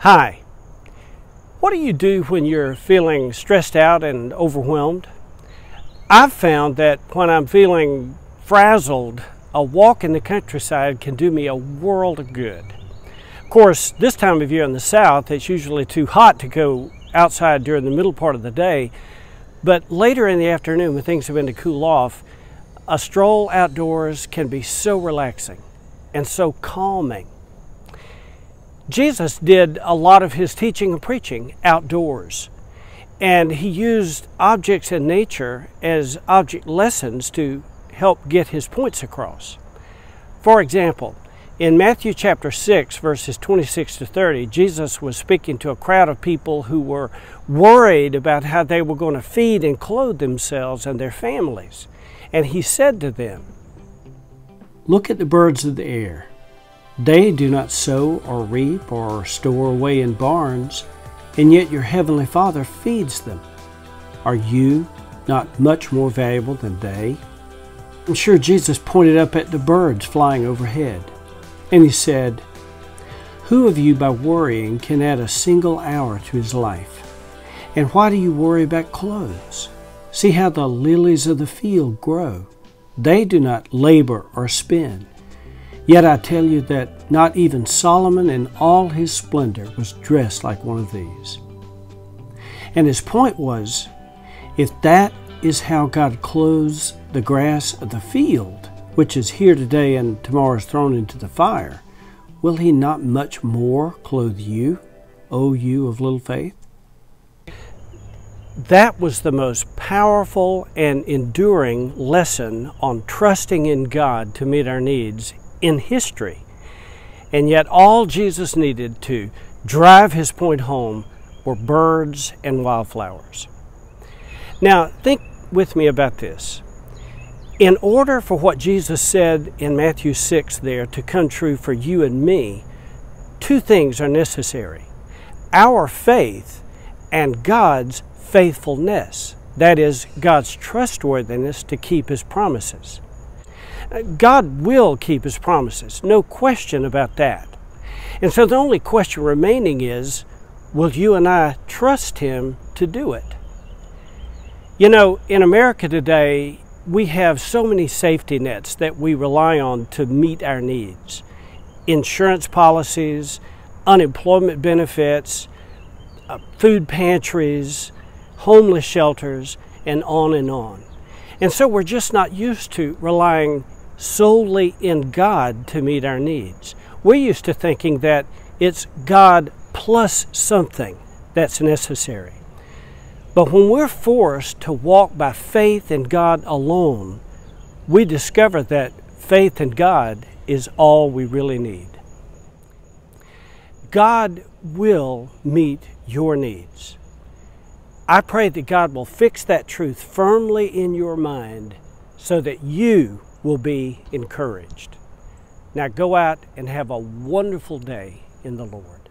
Hi. What do you do when you're feeling stressed out and overwhelmed? I've found that when I'm feeling frazzled, a walk in the countryside can do me a world of good. Of course, this time of year in the South, it's usually too hot to go outside during the middle part of the day, but later in the afternoon when things begin to cool off, a stroll outdoors can be so relaxing and so calming. Jesus did a lot of his teaching and preaching outdoors, and he used objects in nature as object lessons to help get his points across. For example, in Matthew chapter 6, verses 26 to 30, Jesus was speaking to a crowd of people who were worried about how they were going to feed and clothe themselves and their families. And he said to them, "Look at the birds of the air. They do not sow or reap or store away in barns, and yet your heavenly Father feeds them. Are you not much more valuable than they?" I'm sure Jesus pointed up at the birds flying overhead, and he said, "Who of you by worrying can add a single hour to his life? And why do you worry about clothes? See how the lilies of the field grow. They do not labor or spin. Yet I tell you that not even Solomon in all his splendor was dressed like one of these." And his point was, if that is how God clothes the grass of the field, which is here today and tomorrow is thrown into the fire, will he not much more clothe you, O you of little faith? That was the most powerful and enduring lesson on trusting in God to meet our needs in history. And yet all Jesus needed to drive his point home were birds and wildflowers. Now think with me about this. In order for what Jesus said in Matthew 6 there to come true for you and me, two things are necessary: our faith and God's faithfulness. That is, God's trustworthiness to keep his promises. God will keep his promises, no question about that. And so the only question remaining is, will you and I trust him to do it? You know, in America today, we have so many safety nets that we rely on to meet our needs. Insurance policies, unemployment benefits, food pantries, homeless shelters, and on and on. And so we're just not used to relying solely in God to meet our needs. We're used to thinking that it's God plus something that's necessary. But when we're forced to walk by faith in God alone, we discover that faith in God is all we really need. God will meet your needs. I pray that God will fix that truth firmly in your mind so that you will be encouraged. Now go out and have a wonderful day in the Lord.